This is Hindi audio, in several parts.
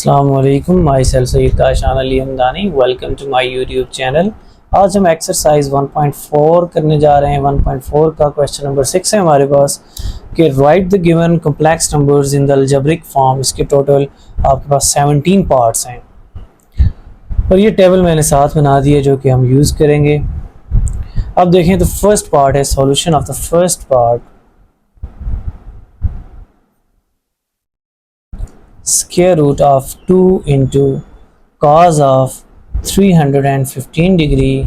अस्सलामुअलैकुम, myself Syed Kashan Ali Hamdani. Welcome to my YouTube channel. आज हम एक्सरसाइज 1.4 करने जा रहे हैं। 1.4 का क्वेश्चन नंबर 6 है हमारे पास कि right the given complex numbers in the algebraic form. इसके टोटल आपके पास 17 पार्ट्स हैं और ये टेबल मैंने साथ बना दी है जो कि हम यूज़ करेंगे। अब देखें तो फर्स्ट पार्ट है solution of the first part. Square root of 2 into cos of 315 degree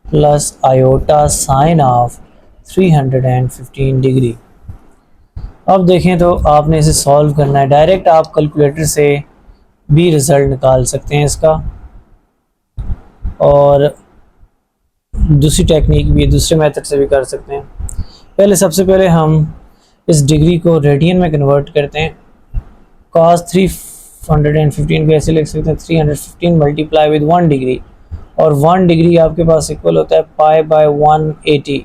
plus iota sine of 315 degree. अब देखें तो आपने इसे सॉल्व करना है। डायरेक्ट आप कैलकुलेटर से भी रिज़ल्ट निकाल सकते हैं इसका, और दूसरी टेक्निक भी दूसरे मेथड से भी कर सकते हैं। सबसे पहले हम इस डिग्री को रेडियन में कन्वर्ट करते हैं। cos 315 को ऐसे लिख सकते हैं 315 मल्टीप्लाई विद 1 डिग्री, और 1 डिग्री आपके पास इक्वल होता है पाई बाय 180।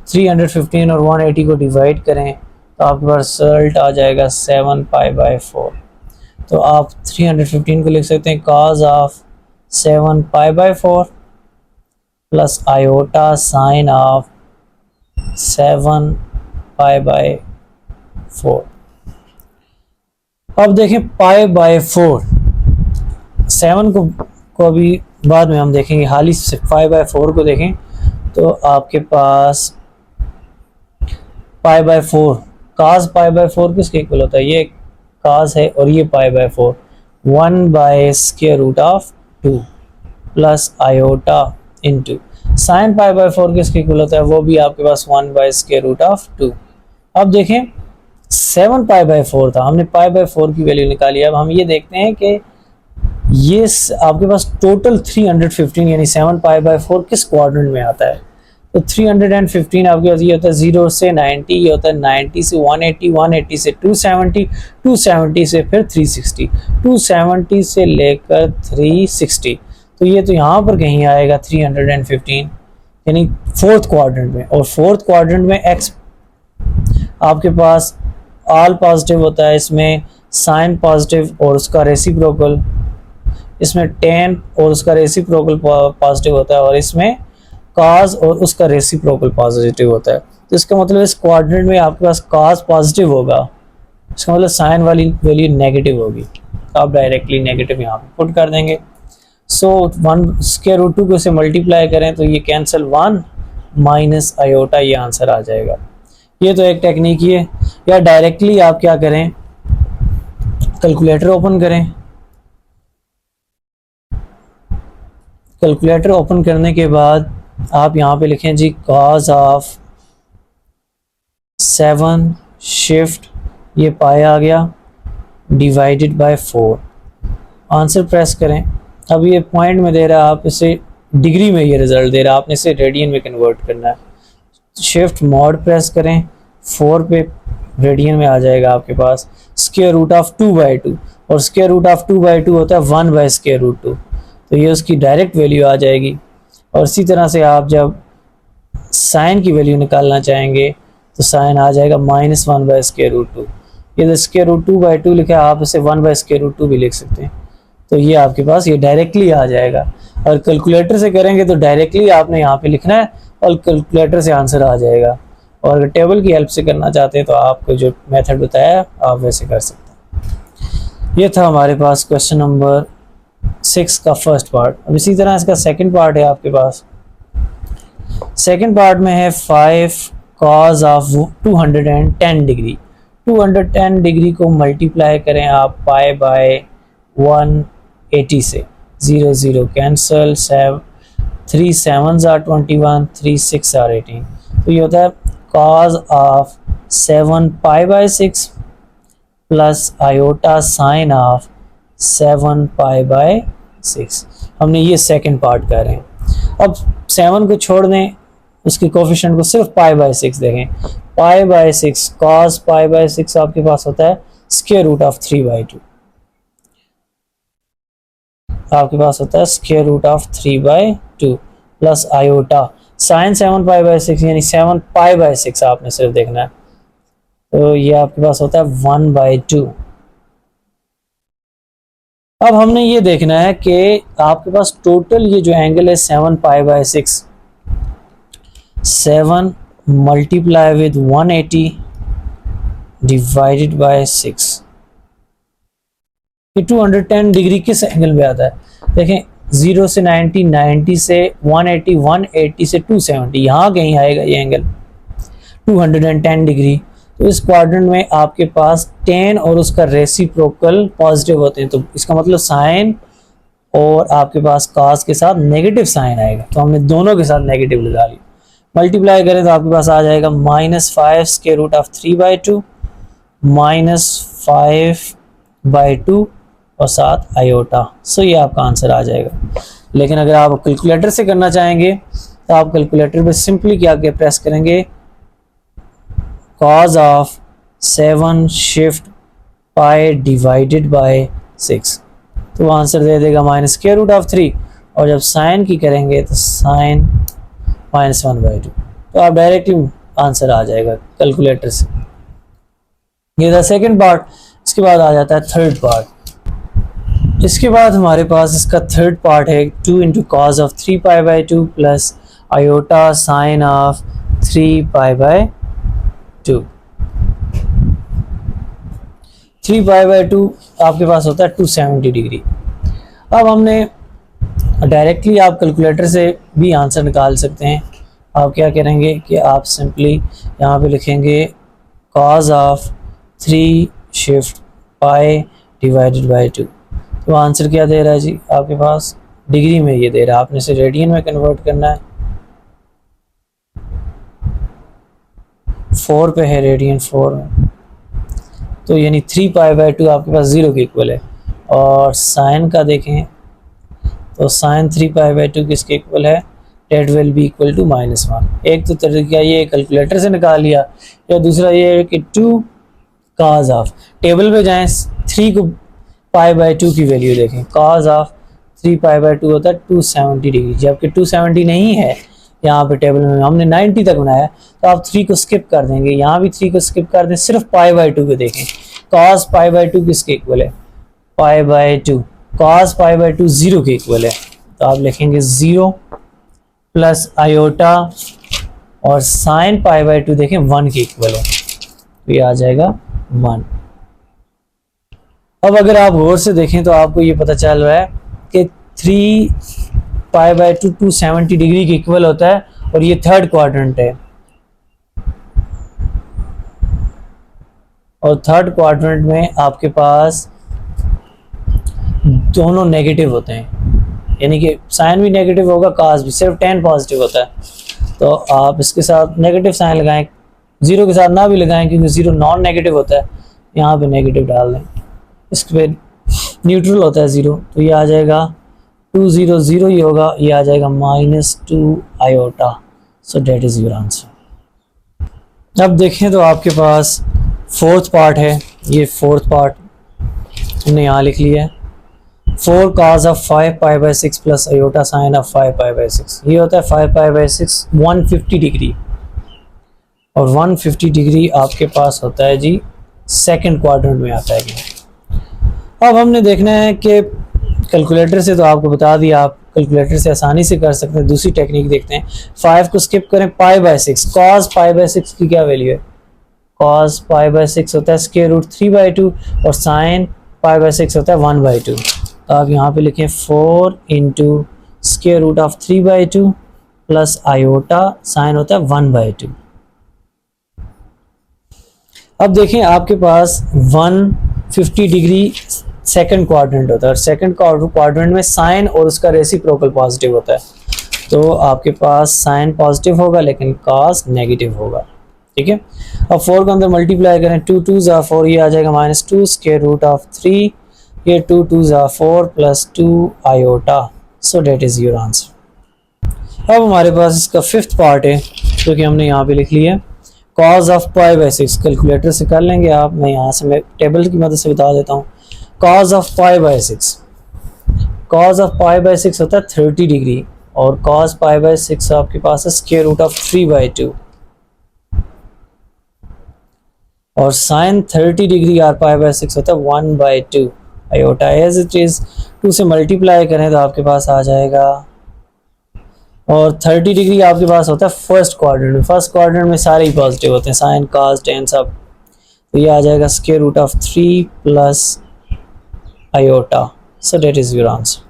315 और 180 को डिवाइड करें तो आपके पास रिजल्ट आ जाएगा 7 पाई बाय 4। तो आप 315 को लिख सकते हैं cos of 7 pi by 4 plus iota sine of 7 pi by 4। अब देखें पाई बाय 4, 7 को अभी बाद में हम देखेंगे, हाल ही से पाई बाय 4 को देखें तो आपके पास पाई बाय 4 काज पाई बाय 4 किसके इक्वल होता है? ये काज है और ये pi by 4 1 by square root of 2 plus iota into sine pi by 4 किसके इक्वल होता है? वो भी आपके पास 1 बाय स्क्वायर रूट ऑफ 2। अब देखें 7 पाई बाय 4 था, हमने पाई बाय 4 की वैल्यू निकाली। अब हम ये देखते हैं कि ये आपके पास टोटल 315 यानी 7 पाई बाय 4 किस क्वाड्रेंट में आता है? तो 315 आपके पास ये होता है 0 से 90, ये होता है 90 से 180, 180 से 270, 270 से फिर 360, 270 से लेकर 360। तो ये तो यहाँ पर कहीं आएगा 315 यानी फोर्थ क्वाड्रेंट में। और फोर्थ क्वाड्रेंट में एक्स आपके पास ऑल पॉजिटिव होता है, इसमें साइन पॉजिटिव और उसका रेसिप्रोकल, इसमें टेन और उसका रेसिप्रोकल पॉजिटिव होता है, और इसमें कॉस और उसका रेसिप्रोकल पॉजिटिव होता है। तो इसका मतलब इस क्वाड्रेंट में आपके पास कॉस पॉजिटिव होगा, इसका मतलब साइन वाली वैल्यू नेगेटिव होगी। तो आप डायरेक्टली नेगेटिव यहाँ पे पुट कर देंगे। सो 1 स्क्वायर रूट 2 को इसे मल्टीप्लाई करें तो ये कैंसिल 1 माइनस आयोटा, ये आंसर आ जाएगा। ये तो एक टेक्निक ही है। या डायरेक्टली आप क्या करें, कैलकुलेटर ओपन करें। कैलकुलेटर ओपन करने के बाद आप यहाँ पे लिखें जी cos ऑफ 7 शिफ्ट, ये पाई आ गया, डिवाइडेड बाय 4। आंसर प्रेस करें। अब ये पॉइंट में दे रहा है, आप इसे डिग्री में ये रिजल्ट दे रहा है, आपने इसे रेडियन में कन्वर्ट करना है। शिफ्ट मॉड प्रेस करें, 4 पे रेडियन में आ जाएगा आपके पास स्क्वायर रूट ऑफ 2 बाई 2, और स्क्वायर रूट ऑफ 2 बाई 2 होता है 1 बाई स्क्वायर रूट 2, तो ये उसकी डायरेक्ट वैल्यू आ जाएगी। और इसी तरह से आप जब साइन की वैल्यू निकालना चाहेंगे तो साइन आ जाएगा -1 बाई स्क्वायर रूट 2। ये स्क्वायर रूट 2 बाई 2 लिखा है, आप इसे 1 बाई स्क्वायर रूट 2 भी लिख सकते हैं। तो ये आपके पास ये डायरेक्टली आ जाएगा। और कैलकुलेटर से करेंगे तो डायरेक्टली आपने यहाँ पे लिखना है और कैलकुलेटर से आंसर आ जाएगा। और अगर टेबल की हेल्प से करना चाहते हैं तो आपको जो मेथड बताया आप वैसे कर सकते हैं। ये था हमारे पास क्वेश्चन नंबर 6 का फर्स्ट पार्ट। अब इसी तरह इसका सेकंड पार्ट है आपके पास। सेकंड पार्ट में है 5 cos ऑफ 210 डिग्री। 210 डिग्री को मल्टीप्लाई करें आप पाई बाय 180 से, 0 0 कैंसल, 3 7s are 21, 3 6 are 18। तो ये होता है cos of 7 pi by 6 plus iota sine of 7 pi by 6। हमने ये सेकंड पार्ट कर रहे हैं। अब 7 को छोड़ दें, उसके कोफिशिएंट को सिर्फ पाई बाय 6 देखें। पाई बाय 6 cos पाई बाय 6 आपके पास होता है स्क्वायर रूट ऑफ 3 बाई 2, आपके पास होता है square root of 3 by 2 plus iota sine 7 pi by 6 यानी 7 पाई बाय 6 आपने सिर्फ देखना है। तो ये आपके पास होता है 1 बाई 2 अब हमने ये देखना है कि आपके पास टोटल ये जो एंगल है 7 pi by 6, 7 multiply with 180 divided by 6, ये 210 डिग्री किस एंगल में आता है? देखें 0 से 90, 90 से 180, 180 से 270, यहाँ कहीं आएगा ये एंगल 210 डिग्री। तो इस क्वाड्रेंट में आपके पास tan और उसका रेसिप्रोकल पॉजिटिव होते हैं, तो इसका मतलब साइन और आपके पास cos के साथ नेगेटिव साइन आएगा, तो हमने दोनों के साथ नेगेटिव लगा लिया। मल्टीप्लाई करें तो आपके पास आ जाएगा -5√3/2 -5/2 और साथ आयोटा। सो ये आपका आंसर आ जाएगा। लेकिन अगर आप कैलकुलेटर से करना चाहेंगे तो आप कैलकुलेटर पे सिंपली क्या के प्रेस करेंगे, cos of 7 shift pi divided by 6, तो आंसर दे देगा -√3, और जब साइन की करेंगे तो साइन -1/2, तो आप डायरेक्टली आंसर आ जाएगा कैलकुलेटर से। ये था सेकंड पार्ट। इसके बाद आ जाता है थर्ड पार्ट। इसके बाद हमारे पास इसका थर्ड पार्ट है 2 into cos of 3π/2 plus iota sine of 3π/2। 3π/2 आपके पास होता है 270 डिग्री। अब हमने डायरेक्टली आप कैलकुलेटर से भी आंसर निकाल सकते हैं। आप क्या करेंगे कि आप सिंपली यहाँ पे लिखेंगे cos of 3 shift pi divided by 2, तो आंसर क्या दे रहा है जी आपके पास डिग्री में ये दे रहा है, आपने इसे रेडियन में कन्वर्ट करना है। 4 पे है रेडियन 4 में, तो यानी 3π/2 आपके पास 0 के इक्वल है। और साइन का देखें तो साइन 3π/2 किसके इक्वल है, that will be equal to -1। एक तो तरीका ये कैलकुलेटर से निकाल लिया, या दूसरा ये है कि 2 cos ऑफ, टेबल पे जाएं 3 को π/2 की वैल्यू देखें, cos ऑफ 3π/2 होता है 270 डिग्री, जबकि 270 नहीं है यहाँ पे टेबल में, हमने 90 तक बनाया, तो आप 3 को स्किप कर देंगे, यहाँ भी 3 को स्किप कर दें, सिर्फ π/2 को देखें। cos π/2 किसके इक्वल है, π/2, cos π/2 0 के इक्वल है, तो आप लिखेंगे 0 प्लस आयोटा और साइन π/2 देखें 1 के इक्वल है, तो ये आ जाएगा 1। अब अगर आप गौर से देखें तो आपको ये पता चल रहा है कि 3π/2 270 डिग्री के इक्वल होता है, और ये थर्ड क्वाड्रेंट है, और थर्ड क्वाड्रेंट में आपके पास दोनों नेगेटिव होते हैं, यानी कि साइन भी नेगेटिव होगा, cos भी, सिर्फ tan पॉजिटिव होता है। तो आप इसके साथ नेगेटिव साइन लगाएं, 0 के साथ ना भी लगाएं क्योंकि 0 नॉन नेगेटिव होता है, यहाँ पे नेगेटिव डाल दें, इसके पे न्यूट्रल होता है 0, तो ये आ जाएगा 2 0 0 ही होगा, ये आ जाएगा -2 iota. So that is your answer. अब देखें तो आपके पास फोर्थ पार्ट है, ये फोर्थ पार्ट हमने यहाँ लिख लिया है, 4 cos of 5π/6 plus iota sine of 5π/6, ये होता है 5π/6 150 डिग्री, और 150 डिग्री आपके पास होता है जी सेकंड क्वाड्रेंट में आता है। अब हमने देखना है कि कैलकुलेटर से तो आपको बता दिया, आप कैलकुलेटर से आसानी से कर सकते हैं। दूसरी टेक्निक देखते हैं, 5 को स्किप करें, π/6, cos π/6 की क्या वैल्यू है, cos π/6 होता है √3/2 और sin π/6 होता है 1/2। तो आप यहाँ पे लिखें 4 इंटू √3/2 प्लस आयोटा साइन होता है 1/2। अब देखें आपके पास 150 डिग्री सेकंड क्वाड्रेंट होता है, और सेकंड क्वाड्रेंट में साइन और उसका रेसिप्रोकल पॉजिटिव होता है, तो आपके पास साइन पॉजिटिव होगा लेकिन cos नेगेटिव होगा। ठीक है, अब 4 को अंदर मल्टीप्लाई करें, 2 2 ज़ा 4, ये आ जाएगा -2 ये 2 2 ज़ा 4 plus 2 iota. So that is your answer. अब हमारे पास इसका फिफ्थ पार्ट है जो कि हमने यहाँ पे लिख लिया है, cos ऑफ π/6, कैलकुलेटर से कर लेंगे आप, मैं यहाँ से मैं टेबल की मदद से बता देता हूँ। cos ऑफ π/6, cos ऑफ π/6 होता है 30 डिग्री, और cos π/6 आपके पास है √3/2, और sin 30 डिग्री और π/6 होता है 1/2, आयोटा एज इट इज, 2 से मल्टीप्लाई करें तो आपके पास आ जाएगा, और 30 डिग्री आपके पास होता है फर्स्ट क्वाड्रेंट में। फर्स्ट क्वाड्रेंट में सारे ही पॉजिटिव होते हैं, साइन कॉस टेन सब, तो ये आ जाएगा square root of 3 plus iota, so that is your answer.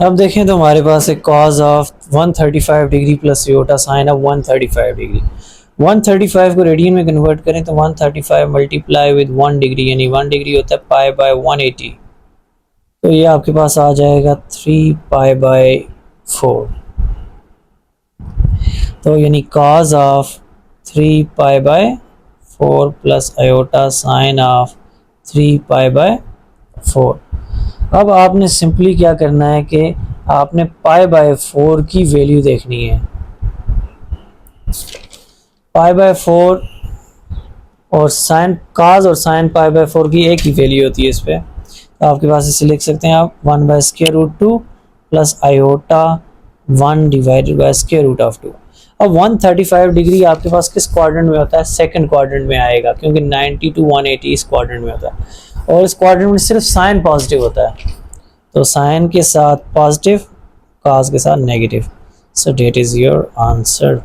अब देखें तो हमारे पास एक cos of 135 degree plus iota sine of 135 degree. 135 को रेडियन में कन्वर्ट करें तो 135 मल्टीप्लाई विद 1 डिग्री, यानी 1 डिग्री होता है पाई बाय 180, तो ये आपके पास आ जाएगा 3 पाई बाय 4, तो यानी cause of 3 pi by 4 plus iota sine of 3 pi by 4। अब आपने सिंपली क्या करना है कि आपने पाई बाय 4 की वैल्यू देखनी है। पाई बाय 4 और साइन काज और साइन पाई बाय 4 की एक ही वैल्यू होती है इस पे, तो आपके पास इसे लिख सकते हैं आप 1 by square root 2 plus iota 1 divided by square root of 2। अब 135 डिग्री आपके पास किस क्वाड्रेंट में होता है? सेकंड क्वाड्रेंट में आएगा, क्योंकि 90 टू 180 इस क्वाड्रेंट में होता है, और इस क्वाड्रेंट में सिर्फ साइन पॉजिटिव होता है, तो साइन के साथ पॉजिटिव, काज के साथ negative, so that is your answer.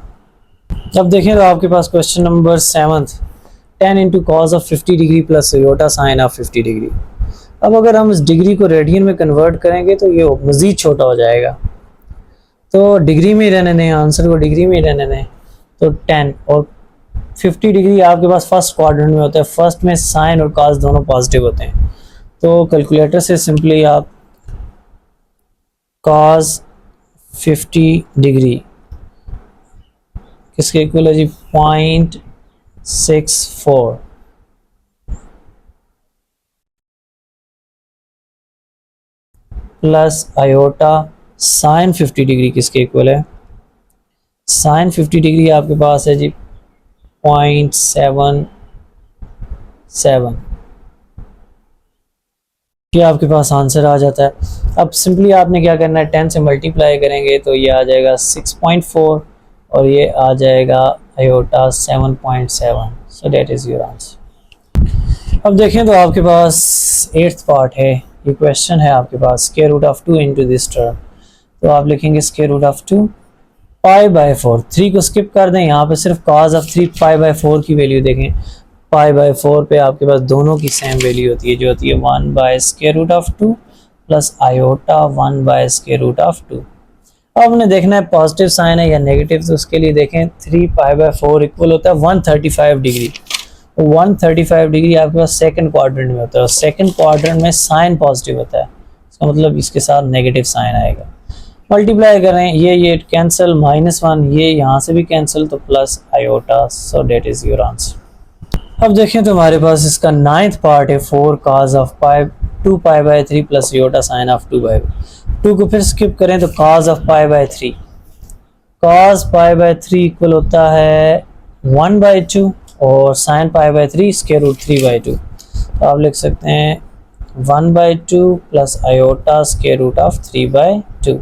अब देखें तो आपके पास question number 7, 10 into cos of 50 degree plus iota sine of 50 degree. अब अगर हम इस डिग्री को रेडियन में कन्वर्ट करेंगे तो ये मज़ीद छोटा हो जाएगा, तो डिग्री में ही रहने दें, आंसर को डिग्री में ही रहने दें, तो 10 और 50 डिग्री आपके पास फर्स्ट क्वाड्रेंट में होता है, फर्स्ट में साइन और कॉस दोनों पॉजिटिव होते हैं, तो कैलकुलेटर से सिंपली आप कॉस 50 डिग्री किसके इक्वल है जी? 0.64 प्लस आयोटा साइन 50 डिग्री किसके इक्वल है? साइन 50 डिग्री आपके पास है जी 0.77, ये आपके पास आंसर आ जाता है। अब सिंपली आपने क्या करना है, 10 से मल्टीप्लाई करेंगे तो ये आ जाएगा 6.4 और ये आ जाएगा iota 7.7, so that is your answer. अब देखें तो आपके पास 8th पार्ट है, ये क्वेश्चन है आपके पास square root of 2 into this term, तो आप लिखेंगे square root of 2 pi by 4, 3 को स्किप कर दें, यहाँ पे सिर्फ कॉज ऑफ 3 पाई बाय 4 की वैल्यू देखें, पाई बाय 4 पे आपके पास दोनों की सेम वैल्यू होती है, जो होती है 1 by square root of 2 plus iota 1 by square root of 2। अब हमने देखना है पॉजिटिव साइन है या नेगेटिव, तो उसके लिए देखें 3 पाई बाय 4 इक्वल होता है 135 डिग्री, 135 डिग्री आपके पास सेकंड क्वाड्रेंट में होता है, और सेकंड क्वाड्रेंट में साइन पॉजिटिव होता है, इसका मतलब इसके साथ नेगेटिव साइन आएगा। मल्टीप्लाई करें, ये कैंसिल, -1 ये यहाँ से भी कैंसिल, तो plus iota, so that is your answer. अब देखें तो हमारे पास इसका 9th पार्ट है 4 cos of 2 pi by 3 plus iota sine of 2 by 2 को फिर स्किप करें तो cos of pi by 3, cos pi by 3 equal होता है 1 बाय 2 और sine pi by 3 square root 3 by 2, तो आप लिख सकते हैं 1 by 2 plus iota square root of 3 by 2।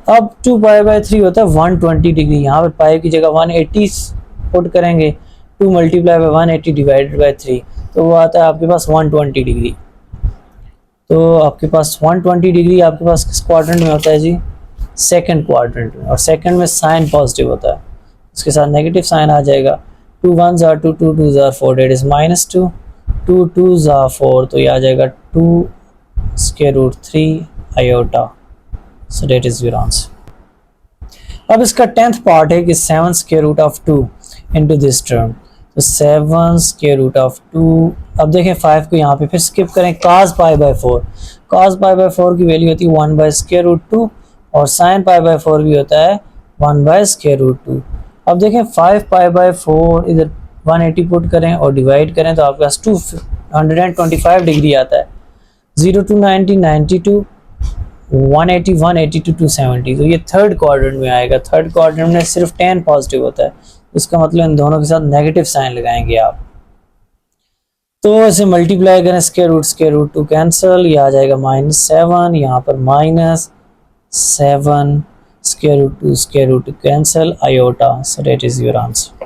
अब 2 पाई बाय 3 होता है 120 डिग्री, यहाँ पर पाई की जगह 180 पुट करेंगे, 2 मल्टीप्लाई बाय 180 डिवाइडेड बाय 3, तो वो आता है आपके पास 120 डिग्री। तो आपके पास 120 डिग्री आपके पास किस क्वाड्रेंट में होता है जी? सेकंड क्वाड्रेंट में, और सेकंड में साइन पॉजिटिव होता है, उसके साथ नेगेटिव साइन आ जाएगा, 2 1s are 2, 2 2s are 4, that is -2, 2 2s are 4, तो ये आ जाएगा 2 square root 3 iota, so that is your answer. अब इसका 10th पार्ट है कि 7 square root of 2 into this term, तो 7 स्क्वायर रूट ऑफ 2, अब देखें 5 को यहाँ पे फिर स्किप करें, cos pi by 4, cos pi by 4 की वैल्यू होती है 1 बाय स्क्वायर रूट 2 और sin पाई बाय 4 भी होता है 1 बाय स्क्वायर रूट 2। अब देखें 5 पाई बाय 4 इधर 180 पुट करें और डिवाइड करें तो आपके पास 225 डिग्री आता है, 0 to 90 92, 180 180 to 270, तो ये थर्ड क्वाड्रेंट में आएगा। थर्ड क्वाड्रेंट में सिर्फ 10 पॉजिटिव होता है, इसका मतलब इन दोनों के साथ नेगेटिव साइन लगाएंगे आप, तो इसे मल्टीप्लाई करें, स्क्वायर रूट 2 कैंसिल, ये आ जाएगा -7, यहाँ पर -7 square root 2 cancel, iota, so that is your answer.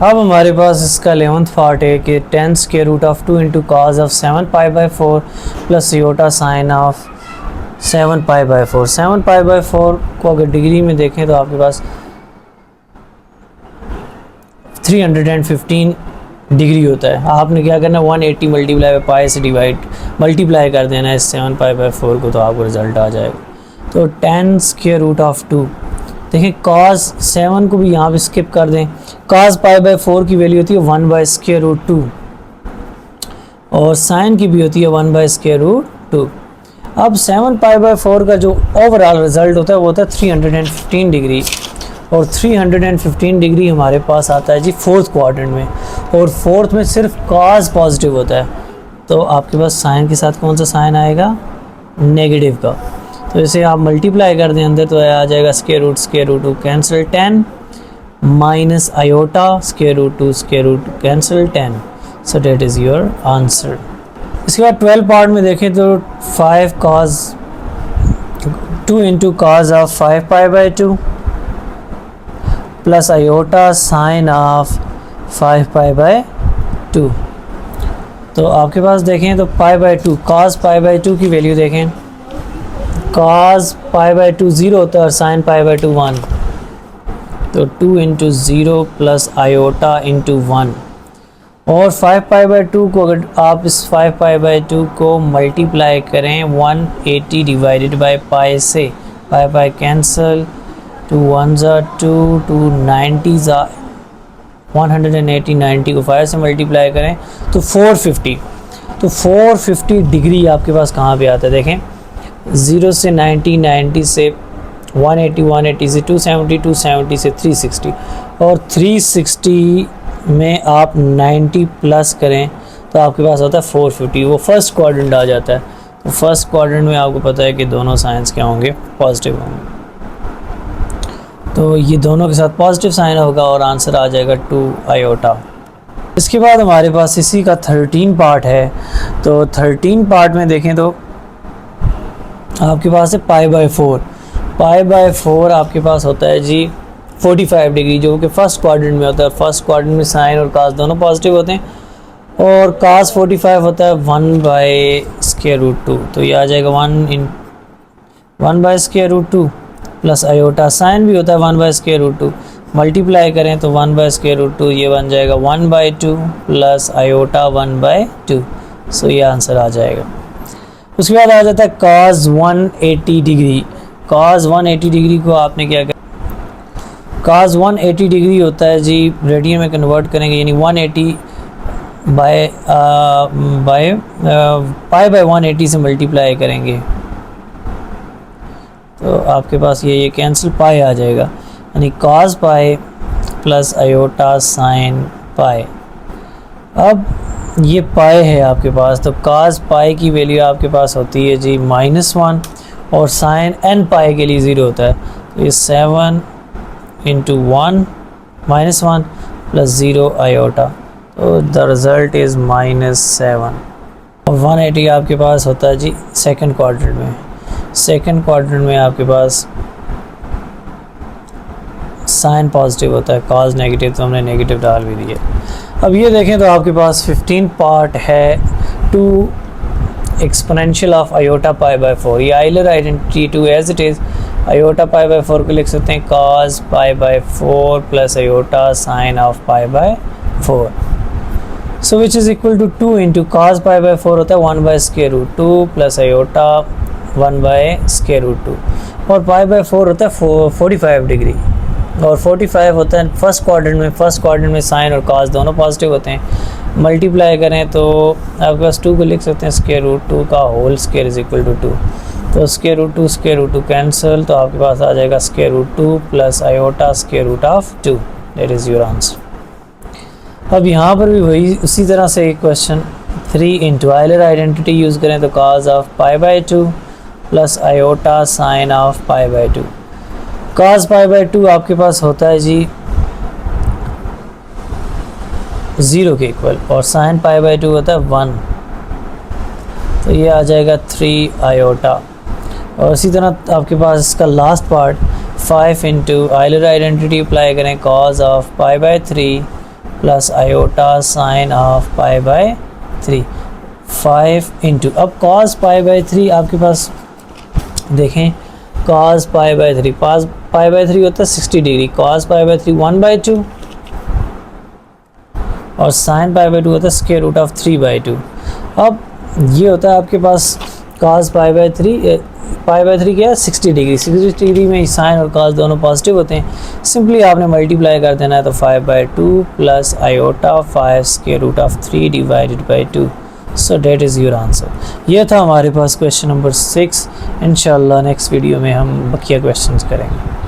अब हमारे पास इसका 11th पार्ट है कि 10 square root of 2 into cos of 7 pi by 4 plus iota sine of 7 pi by 4। 7 pi by 4 को अगर डिग्री में देखें तो आपके पास 315 डिग्री होता है। आपने क्या करना, 180 मल्टीप्लाई बाई पाई से मल्टीप्लाई कर देना है 7 पाई बाई 4 को, तो आपको रिजल्ट आ जाएगा। तो 10 स्क्वायर रूट ऑफ 2, देखिए cos 7 को भी यहाँ पे स्किप कर दें। cos पाई बाई 4 की वैल्यू होती है 1 बाई स्क्वायर रूट 2 और साइन की भी होती है 1 बाई स्क्वायर रूट 2। अब 7 पाई बाई 4 का जो ओवरऑल रिजल्ट होता है वो होता है 315 डिग्री, और 315 डिग्री हमारे पास आता है जी फोर्थ क्वाड्रेंट में, और फोर्थ में सिर्फ cos पॉजिटिव होता है। तो आपके पास साइन के साथ कौन सा साइन आएगा, नेगेटिव का। तो इसे आप मल्टीप्लाई कर दें अंदर तो आ जाएगा square root 2 cancel 10 minus iota square root 2 cancel 10। So that is your answer. इसके बाद 12 पार्ट में देखें तो 5 cos 2 into cos of 5 pi by 2 plus iota sine of 5 pi by 2। तो आपके पास देखें तो पाई बाई 2 cos पाई बाई 2 की वैल्यू देखें, cos पाई बाई 2 0 होता है और साइन पाई बाई 2 1, तो 2 इंटू 0 प्लस आयोटा इंटू 1। और 5 पाई बाई 2 को अगर आप इस 5 पाई बाई 2 को मल्टीप्लाई करें 180 डिवाइडेड बाई पाई से, पाई कैंसिल, 2 1 ज़ा 2, 2 90 ज़ा 180, 90 को 5 से मल्टीप्लाई करें तो 450। तो 450 डिग्री आपके पास कहाँ पे आता है, देखें 0 से 90, 90 से 180, 180 से 270, 270 से 360, और 360 में आप 90 प्लस करें तो आपके पास आता है 450, वो फर्स्ट क्वाड्रेंट आ जाता है। तो फर्स्ट क्वाड्रेंट में आपको पता है कि दोनों साइंस क्या होंगे, पॉजिटिव होंगे, तो ये दोनों के साथ पॉजिटिव साइन होगा और आंसर आ जाएगा 2 आयोटा। इसके बाद हमारे पास इसी का 13 पार्ट है। तो 13 पार्ट में देखें तो आपके पास है पाई बाई 4। पाई बाई 4 आपके पास होता है जी 45 डिग्री, जो कि फर्स्ट क्वाड्रेंट में होता है। फर्स्ट क्वाड्रेंट में साइन और कास दोनों पॉजिटिव होते हैं, और कास 45 होता है 1 बाई स्क्वायर रूट 2, तो ये आ जाएगा 1 by square root 2 plus iota, sine भी होता है 1 बाई स्क्वायर रूट 2, मल्टीप्लाई करें तो 1 बाई स्क्वायर रूट 2, ये बन जाएगा 1 बाई 2 प्लस आयोटा 1 बाई 2। सो ये आंसर आ जाएगा। उसके बाद आ जाता है cos 180 डिग्री। cos 180 डिग्री को आपने क्या कर, cos 180 डिग्री होता है जी रेडियन में कन्वर्ट करेंगे, यानी 180 बाय पाई बाई 180 से मल्टीप्लाई करेंगे तो आपके पास ये कैंसिल पाई आ जाएगा, यानी cos pi plus iota sine pi. अब ये पाई है आपके पास, तो cos पाई की वैल्यू आपके पास होती है जी -1, और साइन n पाई के लिए 0 होता है, तो ये 7 इंटू 1 -1 प्लस 0 आयोटा, तो द रिज़ल्ट इज़ -7। और 180 आपके पास होता है जी सेकंड क्वाड्रेंट में। सेकंड क्वाड्रेंट में आपके पास साइन पॉजिटिव होता है, कॉज नेगेटिव, तो हमने नेगेटिव डाल भी दिए। अब ये देखें तो आपके पास 15 पार्ट है 2 exponential of iota pi by 4। ये Euler identity 2 as it is, iota pi by 4 को लिख सकते हैं cos pi by 4 plus iota sine of pi by 4, so which is equal to 2 into cos pi by 4 होता है 1 by square root 2 plus iota 1 by square root 2, और पाई बाई 4 होता है 45 डिग्री, और 45 होता है फर्स्ट क्वाड्रेंट में। फर्स्ट क्वाड्रेंट में साइन और कॉस दोनों पॉजिटिव होते हैं, मल्टीप्लाई करें तो आपके पास 2 को लिख सकते हैं स्क्वायर रूट 2 का whole square is equal to 2, तो स्क्वायर रूट 2 कैंसिल, तो आपके पास आ जाएगा square root 2 plus iota square root of 2, that is your answer. अब यहाँ पर भी वही उसी तरह से एक question 3 into Euler identity use करें तो cos of pi by 2 plus iota sine of pi by 2। cos pi by 2 आपके पास होता है जी 0 के इक्वल, और साइन पाई बाई 2 होता है 1, तो ये आ जाएगा 3 आयोटा। और इसी तरह आपके पास इसका last part 5 into Euler identity apply करें cos of pi by 3 plus iota sine of pi by 3, 5 into, अब cos पाई बाय 3 आपके पास देखें, cos pi by 3, pi by 3 होता है 60 डिग्री, cos पाई बाय 3 1/2 और sin पाई बाय 2 होता है स्क्वायर रूट ऑफ 3/2। अब ये होता है आपके पास cos pi by 3, pi by 3 क्या है 60 डिग्री, 60 डिग्री में साइन और cos दोनों पॉजिटिव होते हैं। सिंपली आपने मल्टीप्लाई कर देना है, तो 5/2 plus iota 5 square root of 3 divided by 2। So that is your answer. ये था हमारे पास क्वेश्चन नंबर 6। इंशाल्लाह नेक्स्ट वीडियो में हम बकिया क्वेश्चंस करेंगे।